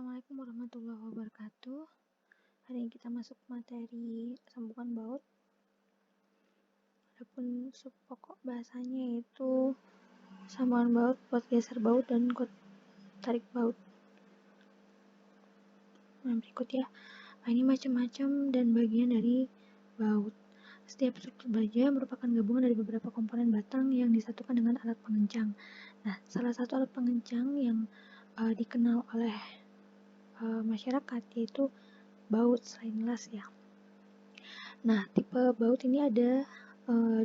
Assalamualaikum warahmatullahi wabarakatuh. Hari ini kita masuk materi sambungan baut. Adapun sub pokok bahasanya yaitu sambungan baut, kuat geser baut, dan kuat tarik baut. Nah, berikut ya. Ini macam-macam dan bagian dari baut. Setiap struktur baja merupakan gabungan dari beberapa komponen batang yang disatukan dengan alat pengencang. Nah, salah satu alat pengencang yang dikenal oleh masyarakat yaitu baut selain las ya. Nah, tipe baut ini ada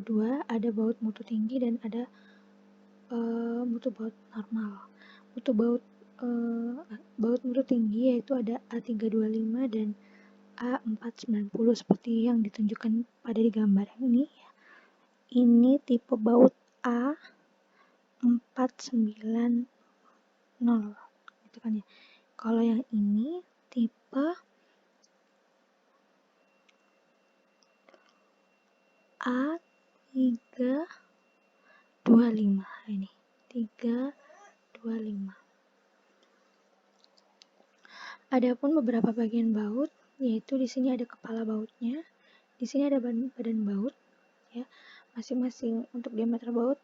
dua, ada baut mutu tinggi dan ada mutu baut normal. Baut mutu tinggi yaitu ada A325 dan A490 seperti yang ditunjukkan pada di gambar ini. Ini tipe baut A490 gitu kan ya. Kalau yang ini tipe A325 ini 325. Adapun beberapa bagian baut, yaitu di sini ada kepala bautnya, di sini ada badan baut ya. Masing-masing untuk diameter baut,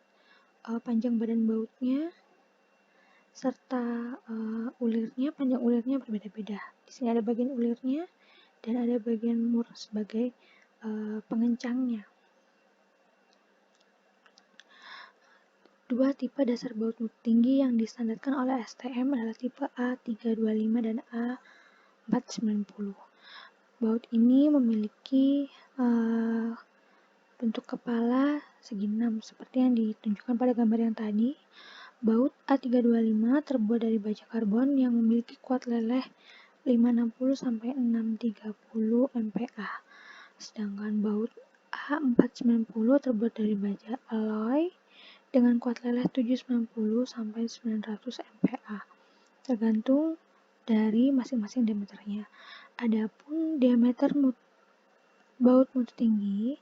panjang badan bautnya serta ulirnya, panjang ulirnya berbeda-beda. Di sini ada bagian ulirnya dan ada bagian mur sebagai pengencangnya. Dua tipe dasar baut mutu tinggi yang distandarkan oleh STM adalah tipe A325 dan A490. Baut ini memiliki bentuk kepala segi 6 seperti yang ditunjukkan pada gambar yang tadi. Baut A325 terbuat dari baja karbon yang memiliki kuat leleh 560 sampai 630 MPa. Sedangkan baut A490 terbuat dari baja alloy dengan kuat leleh 790 sampai 900 MPa, tergantung dari masing-masing diameternya. Adapun diameter baut mutu tinggi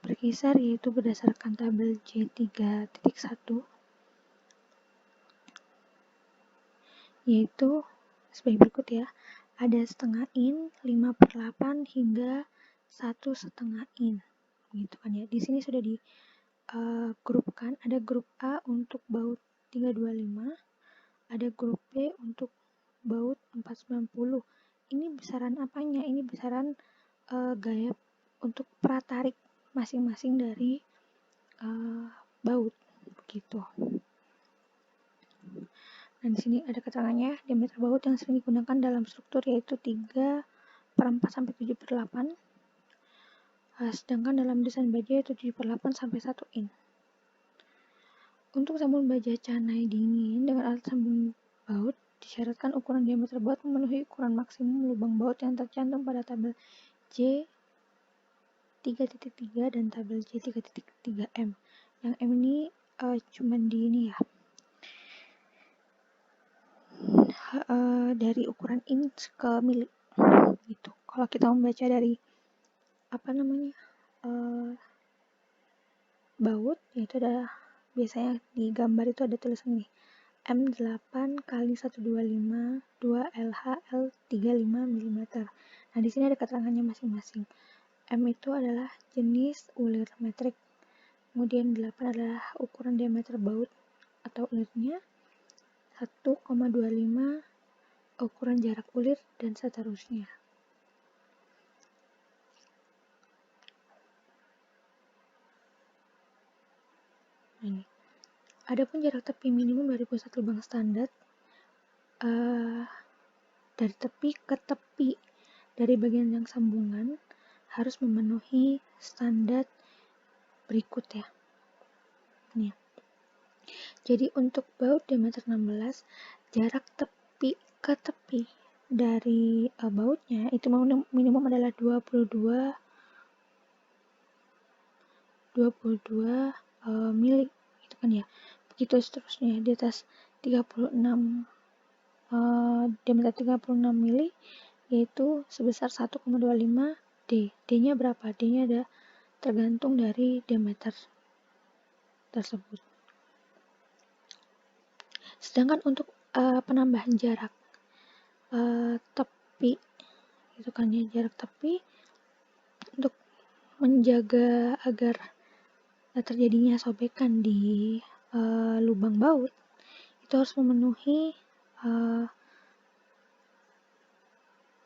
berkisar yaitu berdasarkan tabel J3.1 yaitu sebagai berikut ya. Ada setengah in, 5/8 hingga 1,5 in. Gitu kan ya. Di sini sudah di grupkan, ada grup A untuk baut 325, ada grup B untuk baut 490. Ini besaran apanya? Ini besaran gaya untuk pratarik masing-masing dari baut begitu. Nah, di sini ada keterangannya, diameter baut yang sering digunakan dalam struktur yaitu 3/4 sampai 7/8. Sedangkan dalam desain baja itu 7/8 sampai 1 in. Untuk sambungan baja canai dingin dengan alat sambung baut, disyaratkan ukuran diameter baut memenuhi ukuran maksimum lubang baut yang tercantum pada tabel J3.3 dan tabel J3.3M. Yang M ini cuma di ini ya. Dari ukuran inch ke mili gitu. Kalau kita membaca dari baut, yaitu ada biasanya di gambar itu ada tulisan nih M8 x 125 2 LH L35 mm. Nah, di sini ada keterangannya masing-masing. M itu adalah jenis ulir metrik. Kemudian 8 adalah ukuran diameter baut atau ulirnya. 1,25 ukuran jarak ulir dan seterusnya. Ini. Adapun jarak tepi minimum dari pusat lubang standar dari tepi ke tepi dari bagian yang sambungan harus memenuhi standar berikut ya. Nih. Jadi untuk baut diameter 16, jarak tepi ke tepi dari bautnya itu minimum adalah 22 mili gitu kan ya. Begitu seterusnya di atas 36 diameter 36 mili yaitu sebesar 1,25 D. D-nya berapa? D-nya ada tergantung dari diameter tersebut. Sedangkan untuk penambahan jarak tepi, gitu kan ya, jarak tepi untuk menjaga agar terjadinya sobekan di lubang baut, itu harus memenuhi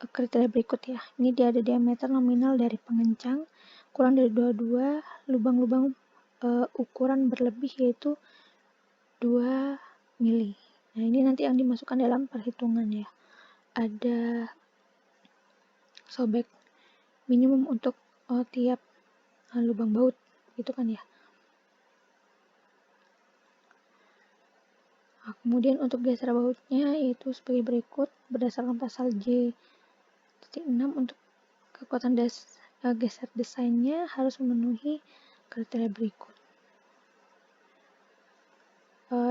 kriteria berikut ya. Ini dia ada diameter nominal dari pengencang kurang dari 22, lubang-lubang ukuran berlebih yaitu 2 mili. Nah, ini nanti yang dimasukkan dalam perhitungan ya. Ada sobek minimum untuk tiap lubang baut, gitu kan ya. Nah, kemudian untuk geser bautnya yaitu sebagai berikut berdasarkan pasal J.6 untuk kekuatan geser desainnya harus memenuhi kriteria berikut.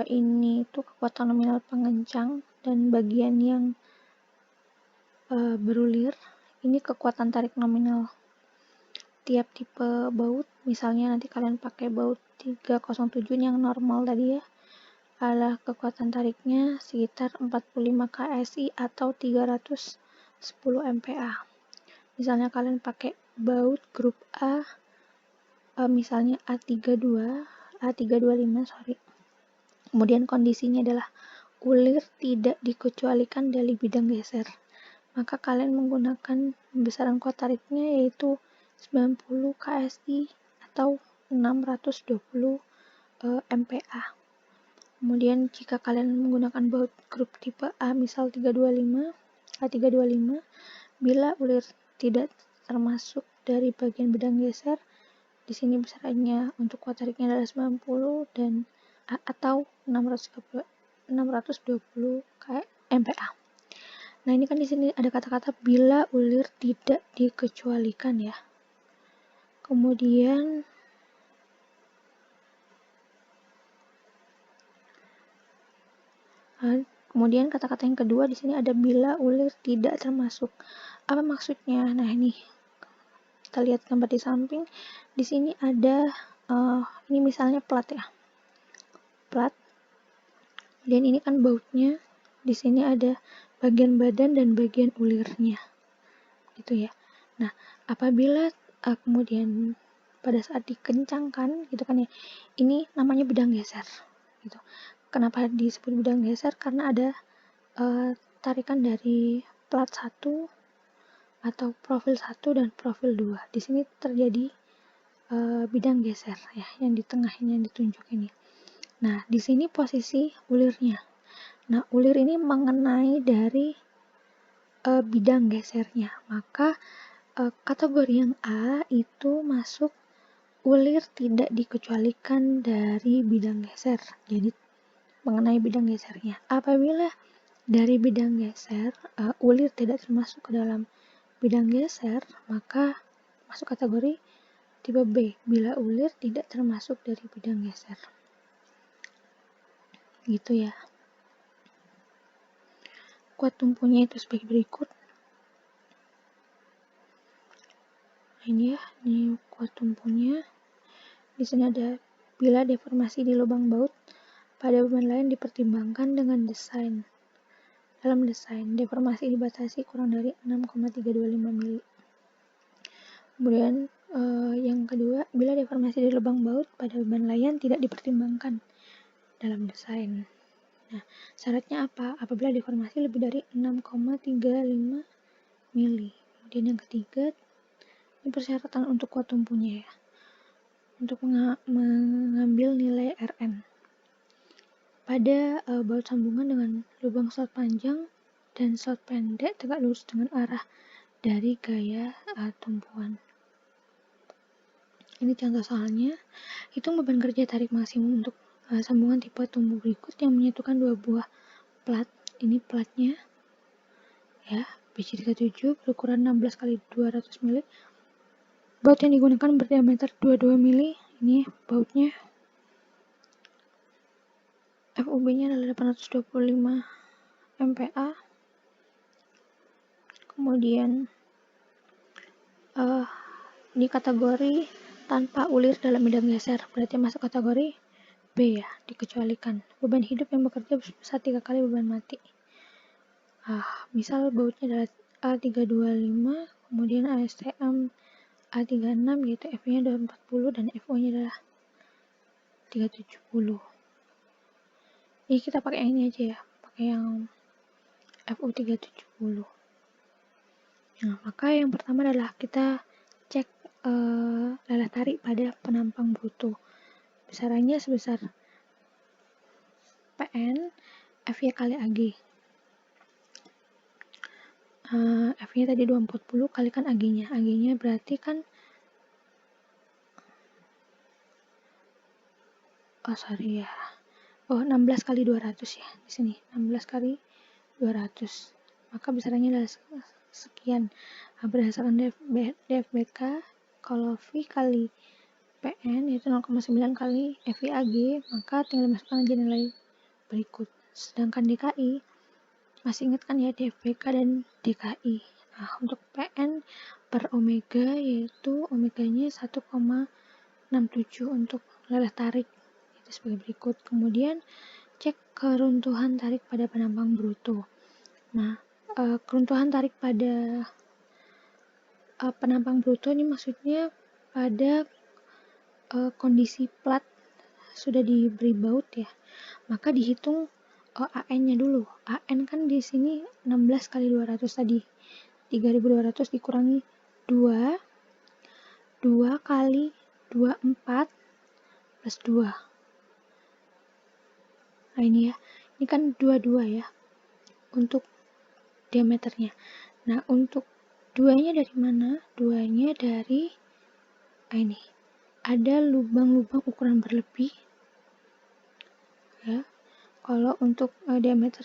Ini tuh kekuatan nominal pengencang dan bagian yang berulir. Ini kekuatan tarik nominal tiap tipe baut. Misalnya nanti kalian pakai baut 307 yang normal tadi ya, adalah kekuatan tariknya sekitar 45 kSI atau 310 MPa. Misalnya kalian pakai baut grup A, misalnya A325, kemudian kondisinya adalah ulir tidak dikecualikan dari bidang geser, maka kalian menggunakan besaran kuat tariknya yaitu 90 kSI atau 620 MPa. Kemudian jika kalian menggunakan baut grup tipe A misal A325, bila ulir tidak termasuk dari bagian bidang geser, di sini besarannya untuk kuat tariknya adalah 90 dan atau 620 MPa. Nah, ini kan di sini ada kata-kata bila ulir tidak dikecualikan ya. Kemudian kata-kata yang kedua di sini ada bila ulir tidak termasuk. Apa maksudnya? Nah, ini kita lihat gambar di samping. Di sini ada ini misalnya plat ya. Plat. Dan ini kan bautnya. Di sini ada bagian badan dan bagian ulirnya. Gitu ya. Nah, apabila kemudian pada saat dikencangkan gitu kan ya. Ini namanya bidang geser gitu. Kenapa disebut bidang geser? Karena ada tarikan dari plat 1 atau profil 1 dan profil 2. Di sini terjadi bidang geser ya, yang di tengah ini yang ditunjuk ini. Nah, di sini posisi ulirnya. Nah, ulir ini mengenai dari bidang gesernya. Maka kategori yang A itu masuk ulir tidak dikecualikan dari bidang geser. Jadi mengenai bidang gesernya. Apabila dari bidang geser ulir tidak termasuk ke dalam bidang geser, maka masuk kategori tipe B bila ulir tidak termasuk dari bidang geser. Gitu ya. Kuat tumpunya itu sebagai berikut. Nah, ini ya, ini kuat tumpunya. Di sini ada bila deformasi di lubang baut pada beban lain dipertimbangkan dengan desain. Dalam desain, deformasi dibatasi kurang dari 6,325 mili. Kemudian yang kedua, bila deformasi di lubang baut pada beban layan tidak dipertimbangkan dalam desain. Nah, syaratnya apa? Apabila deformasi lebih dari 6,35 mili. Kemudian yang ketiga, ini persyaratan untuk kuat tumpunya ya. Untuk mengambil nilai Rn pada baut sambungan dengan lubang slot panjang dan slot pendek tegak lurus dengan arah dari gaya tumpuan. Ini contoh soalnya. Hitung beban kerja tarik maksimum untuk sambungan tipe tumbuh berikut yang menyatukan dua buah plat. Ini platnya ya, BC37 berukuran 16 x 200 mili. Baut yang digunakan berdiameter 22 mili. Ini bautnya. FUB-nya adalah 825 MPa. Kemudian di kategori tanpa ulir dalam bidang geser, berarti masuk kategori B ya, dikecualikan. Beban hidup yang bekerja sebesar 3 kali beban mati. Misal bautnya adalah A325, kemudian ASTM A36, yaitu F-nya adalah 40 dan FO-nya adalah 370. Jadi kita pakai yang ini aja ya, pakai yang FO 370. Nah, maka yang pertama adalah kita cek lelah tarik pada penampang bruto. Besarannya sebesar PN F-nya kali AG. F-nya tadi 240 kalikan AG-nya. AG-nya berarti kan 16 kali 200 ya di sini. 16 kali 200. Maka besarannya adalah sekian. Berdasarkan DFBK, kalau V kali PN yaitu 0,9 kali FIAG, maka tinggal dimasukkan aja nilai berikut. Sedangkan DKI, masih ingat kan ya DFBK dan DKI. Nah, untuk PN per omega yaitu omeganya 1,67 untuk lelah tarik. Itu sebagai berikut. Kemudian cek keruntuhan tarik pada penampang bruto. Nah, keruntuhan tarik pada penampang bruto ini maksudnya pada kondisi plat sudah diberi baut ya, maka dihitung AN-nya dulu. AN kan di sini 16 kali 200 tadi. 3200 dikurangi 2 kali 24 plus 2. Nah ini ya, ini kan 22 ya untuk diameternya. Nah untuk 2-nya dari mana? 2-nya dari ini. Ada lubang-lubang ukuran berlebih ya. Kalau untuk diameter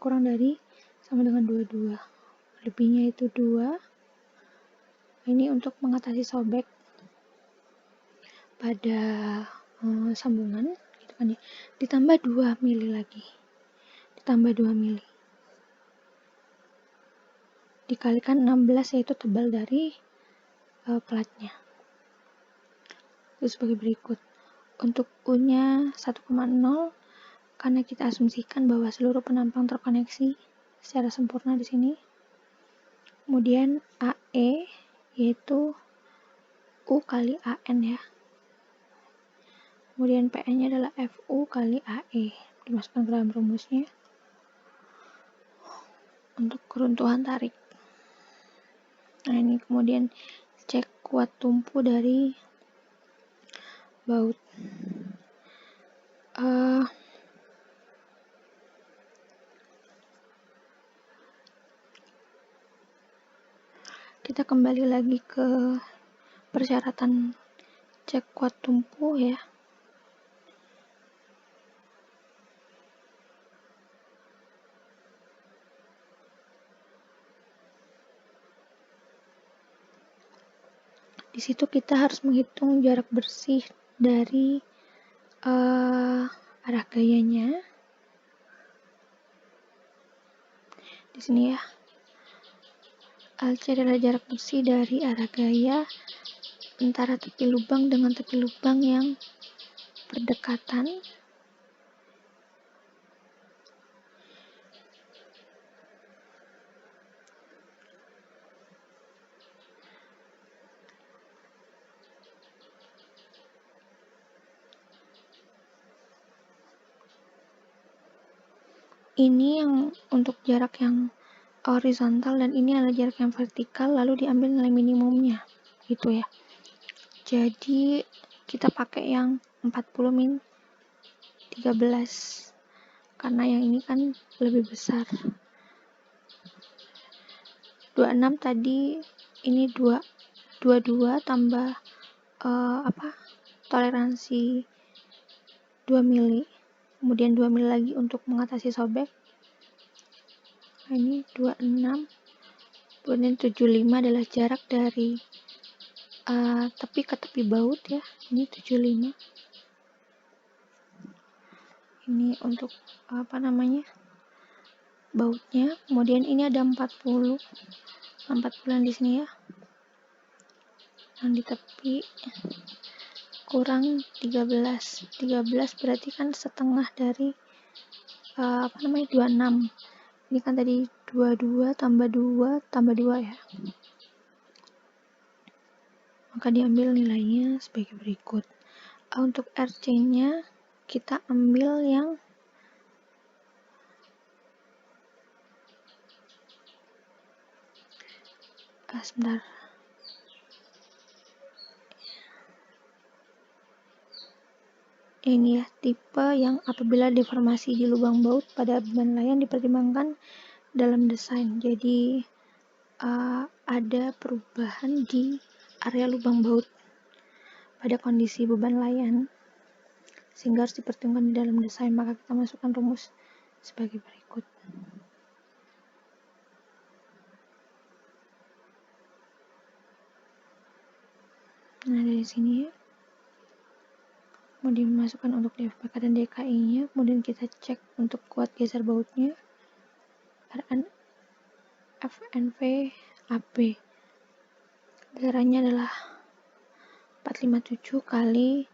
kurang dari sama dengan 22. Lebihnya itu 2. Ini untuk mengatasi sobek pada sambungan gitu kan ya. Ditambah 2 mili lagi. Ditambah 2 mili. Dikalikan 16 yaitu tebal dari platnya. Itu sebagai berikut. Untuk U-nya 1,0 karena kita asumsikan bahwa seluruh penampang terkoneksi secara sempurna di sini. Kemudian AE yaitu U kali AN ya. Kemudian PN-nya adalah FU kali AE. Dimasukkan ke dalam rumusnya. Untuk keruntuhan tarik. Nah ini kemudian cek kuat tumpu dari baut. Kita kembali lagi ke persyaratan cek kuat tumpu ya. Di situ kita harus menghitung jarak bersih dari arah gayanya. Di sini ya. C adalah jarak bersih dari arah gaya antara tepi lubang dengan tepi lubang yang berdekatan. Ini yang untuk jarak yang horizontal dan ini adalah jarak yang vertikal, lalu diambil nilai minimumnya gitu ya. Jadi kita pakai yang 40 min 13 karena yang ini kan lebih besar. 26 tadi, ini 22 tambah toleransi 2 mili, kemudian 2 mili lagi untuk mengatasi sobek. Nah, ini 26, kemudian 75 adalah jarak dari tepi ke tepi baut ya. Ini 75. Ini untuk bautnya. Kemudian ini ada 40 yang di sini ya. Yang di tepi kurang 13 berarti kan setengah dari 26. Ini kan tadi 22 tambah 2 tambah 2 ya. Maka diambil nilainya sebagai berikut. Untuk RC-nya kita ambil yang sebentar. Ini ya, tipe yang apabila deformasi di lubang baut pada beban layan dipertimbangkan dalam desain. Jadi ada perubahan di area lubang baut pada kondisi beban layan sehingga harus dipertimbangkan di dalam desain. Maka kita masukkan rumus sebagai berikut. Nah, dari sini ya, kemudian dimasukkan untuk DFPK dan DKI-nya, kemudian kita cek untuk kuat geser bautnya, RN, FNV, AP. Besarannya adalah 457 kali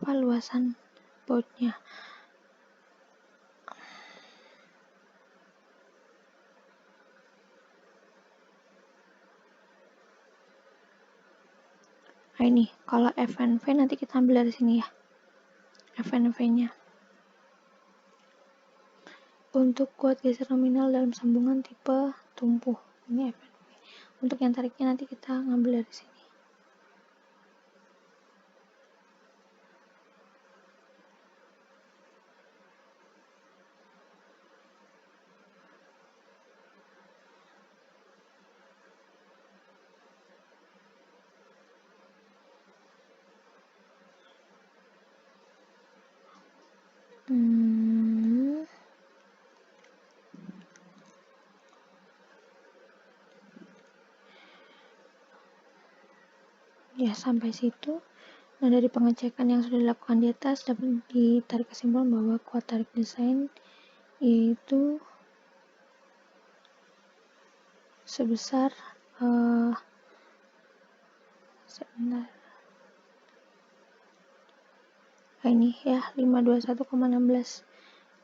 luasan bautnya. Nah ini, kalau FNV nanti kita ambil dari sini ya, FNV-nya. Untuk kuat geser nominal dalam sambungan tipe tumpuh, ini FNV. Untuk yang tariknya nanti kita ngambil dari sini. Ya, sampai situ. Nah, dari pengecekan yang sudah dilakukan di atas dapat ditarik kesimpulan bahwa kuat tarik desain yaitu sebesar sebentar. Nah, ini ya 521,16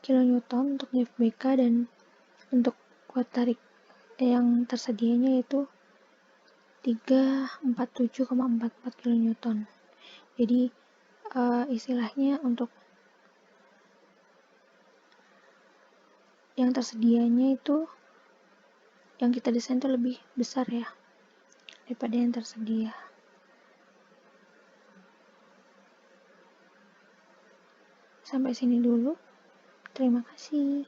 kN untuk DFBK dan untuk kuat tarik yang tersedianya yaitu 347,44 kN. Jadi istilahnya untuk yang tersedianya itu yang kita desain itu lebih besar ya daripada yang tersedia. Sampai sini dulu. Terima kasih.